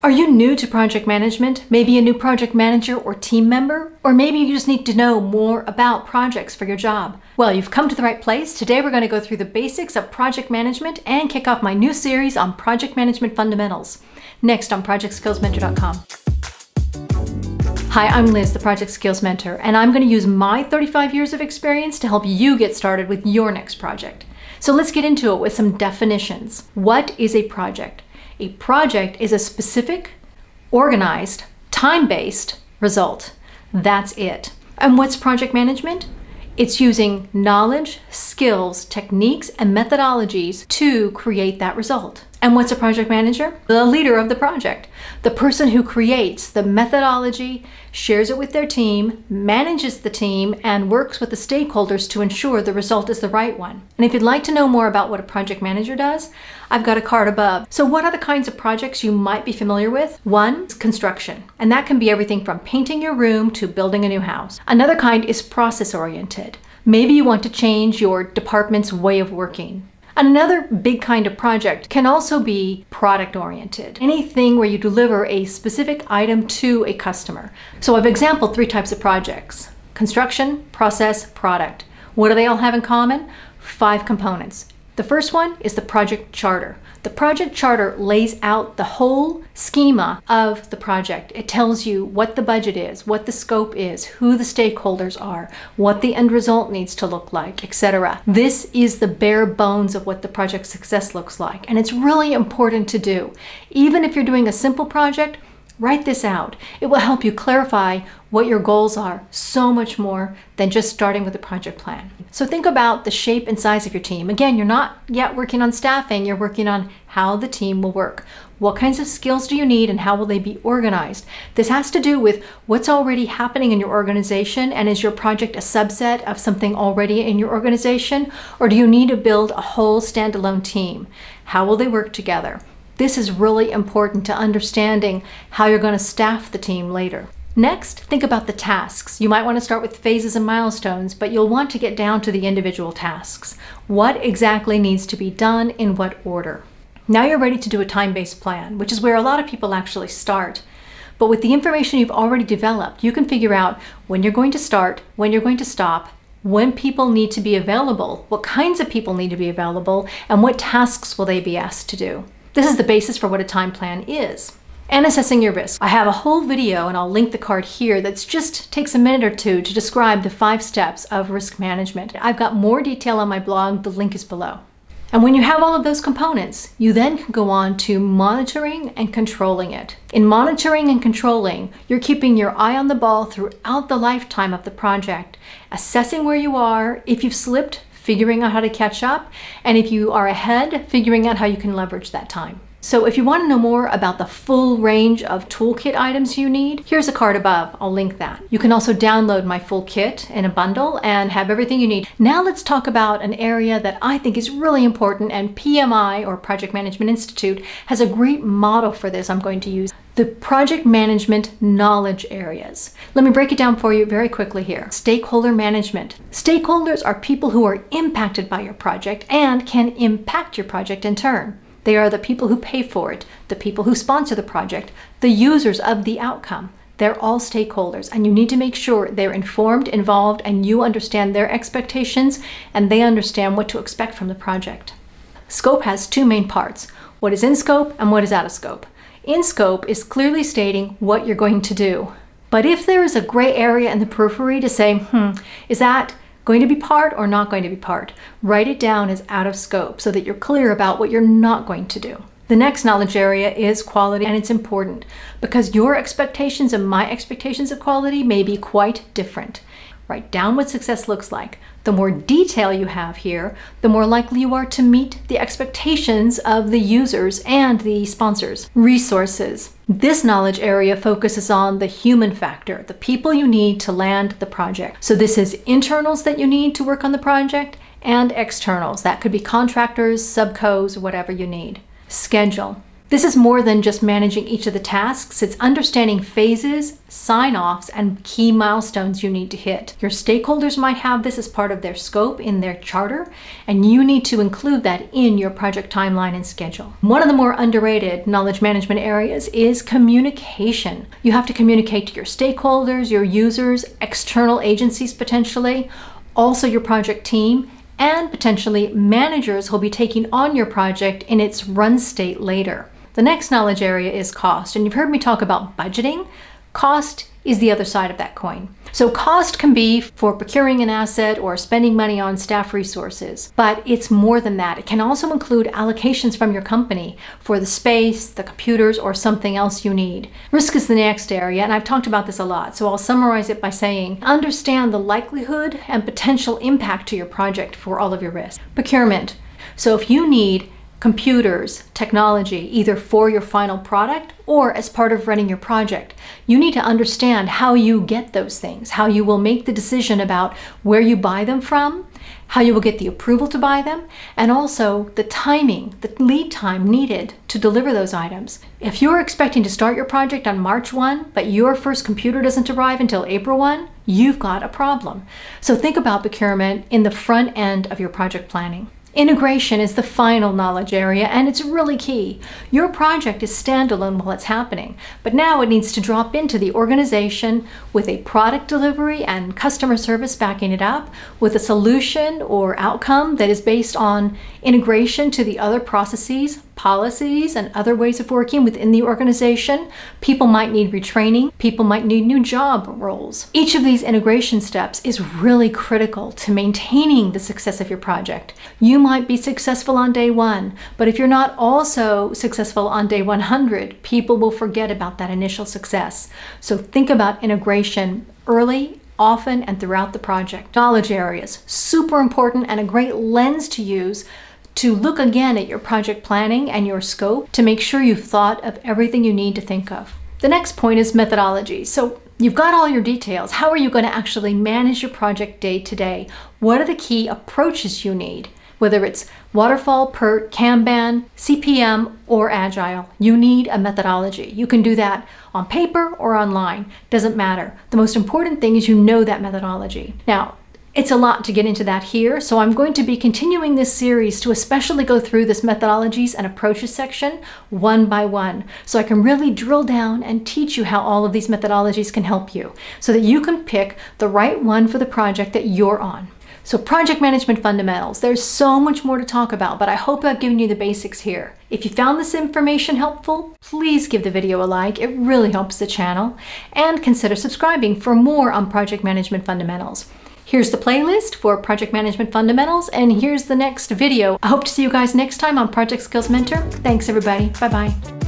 Are you new to project management? Maybe a new project manager or team member? Or maybe you just need to know more about projects for your job? Well, you've come to the right place. Today we're going to go through the basics of project management and kick off my new series on project management fundamentals. Next on ProjectSkillsMentor.com. Hi, I'm Liz, the Project Skills Mentor, and I'm going to use my 35 years of experience to help you get started with your next project. So let's get into it with some definitions. What is a project? A project is a specific, organized, time-based result. That's it. And what's project management? It's using knowledge, skills, techniques, and methodologies to create that result. And what's a project manager? The leader of the project. The person who creates the methodology, shares it with their team, manages the team, and works with the stakeholders to ensure the result is the right one. And if you'd like to know more about what a project manager does, I've got a card above. So what are the kinds of projects you might be familiar with? One is construction, and that can be everything from painting your room to building a new house. Another kind is process-oriented. Maybe you want to change your department's way of working. Another big kind of project can also be product-oriented. Anything where you deliver a specific item to a customer. So I've exampled 3 types of projects: construction, process, product. What do they all have in common? 5 components. The first one is the project charter. The project charter lays out the whole schema of the project. It tells you what the budget is, what the scope is, who the stakeholders are, what the end result needs to look like, etc. This is the bare bones of what the project success looks like, and it's really important to do. Even if you're doing a simple project, write this out. It will help you clarify what your goals are so much more than just starting with a project plan. So think about the shape and size of your team. Again, you're not yet working on staffing, you're working on how the team will work. What kinds of skills do you need and how will they be organized? This has to do with what's already happening in your organization, and is your project a subset of something already in your organization? Or do you need to build a whole standalone team? How will they work together? This is really important to understanding how you're going to staff the team later. Next, think about the tasks. You might want to start with phases and milestones, but you'll want to get down to the individual tasks. What exactly needs to be done in what order? Now you're ready to do a time-based plan, which is where a lot of people actually start. But with the information you've already developed, you can figure out when you're going to start, when you're going to stop, when people need to be available, what kinds of people need to be available, and what tasks will they be asked to do. This is the basis for what a time plan is. And assessing your risk. I have a whole video, and I'll link the card here, that just takes a minute or two to describe the 5 steps of risk management. I've got more detail on my blog, the link is below. And when you have all of those components, you then can go on to monitoring and controlling it. In monitoring and controlling, you're keeping your eye on the ball throughout the lifetime of the project, assessing where you are, if you've slipped, figuring out how to catch up, and if you are ahead, figuring out how you can leverage that time. So if you want to know more about the full range of toolkit items you need, here's a card above. I'll link that. You can also download my full kit in a bundle and have everything you need. Now let's talk about an area that I think is really important, and PMI, or Project Management Institute, has a great model for this I'm going to use. The project management knowledge areas. Let me break it down for you very quickly here. Stakeholder management. Stakeholders are people who are impacted by your project and can impact your project in turn. They are the people who pay for it, the people who sponsor the project, the users of the outcome. They're all stakeholders, and you need to make sure they're informed, involved, and you understand their expectations, and they understand what to expect from the project. Scope has 2 main parts: what is in scope and what is out of scope. In scope is clearly stating what you're going to do. But if there is a gray area in the periphery to say, is that going to be part or not going to be part, write it down as out of scope so that you're clear about what you're not going to do. The next knowledge area is quality, and it's important because your expectations and my expectations of quality may be quite different. Write down what success looks like. The more detail you have here, the more likely you are to meet the expectations of the users and the sponsors. Resources. This knowledge area focuses on the human factor, the people you need to land the project. So this is internals that you need to work on the project and externals. That could be contractors, subcos, whatever you need. Schedule. This is more than just managing each of the tasks. It's understanding phases, sign-offs, and key milestones you need to hit. Your stakeholders might have this as part of their scope in their charter, and you need to include that in your project timeline and schedule. One of the more underrated knowledge management areas is communication. You have to communicate to your stakeholders, your users, external agencies potentially, also your project team, and potentially managers who'll be taking on your project in its run state later. The next knowledge area is cost, and you've heard me talk about budgeting. Cost is the other side of that coin. So cost can be for procuring an asset or spending money on staff resources, but it's more than that. It can also include allocations from your company for the space, the computers, or something else you need. Risk is the next area, and I've talked about this a lot, so I'll summarize it by saying, understand the likelihood and potential impact to your project for all of your risks. Procurement. So if you need computers, technology, either for your final product or as part of running your project, you need to understand how you get those things, how you will make the decision about where you buy them from, how you will get the approval to buy them, and also the timing, the lead time needed to deliver those items. If you're expecting to start your project on March 1, but your first computer doesn't arrive until April 1, you've got a problem. So think about procurement in the front end of your project planning. Integration is the final knowledge area, and it's really key. Your project is standalone while it's happening, but now it needs to drop into the organization with a product delivery and customer service backing it up, with a solution or outcome that is based on integration to the other processes, policies, and other ways of working within the organization. People might need retraining. People might need new job roles. Each of these integration steps is really critical to maintaining the success of your project. You might be successful on day 1, but if you're not also successful on day 100, people will forget about that initial success. So think about integration early, often, and throughout the project. Knowledge areas, super important and a great lens to use to look again at your project planning and your scope to make sure you've thought of everything you need to think of. The next point is methodology. So you've got all your details. How are you going to actually manage your project day to day? What are the key approaches you need? Whether it's Waterfall, PERT, Kanban, CPM, or Agile, you need a methodology. You can do that on paper or online. Doesn't matter. The most important thing is you know that methodology. Now, it's a lot to get into that here, so I'm going to be continuing this series to especially go through this methodologies and approaches section one by one, so I can really drill down and teach you how all of these methodologies can help you, so that you can pick the right one for the project that you're on. So project management fundamentals, there's so much more to talk about, but I hope I've given you the basics here. If you found this information helpful, please give the video a like. It really helps the channel, and consider subscribing for more on project management fundamentals. Here's the playlist for Project Management Fundamentals, and here's the next video. I hope to see you guys next time on Project Skills Mentor. Thanks everybody. Bye-bye.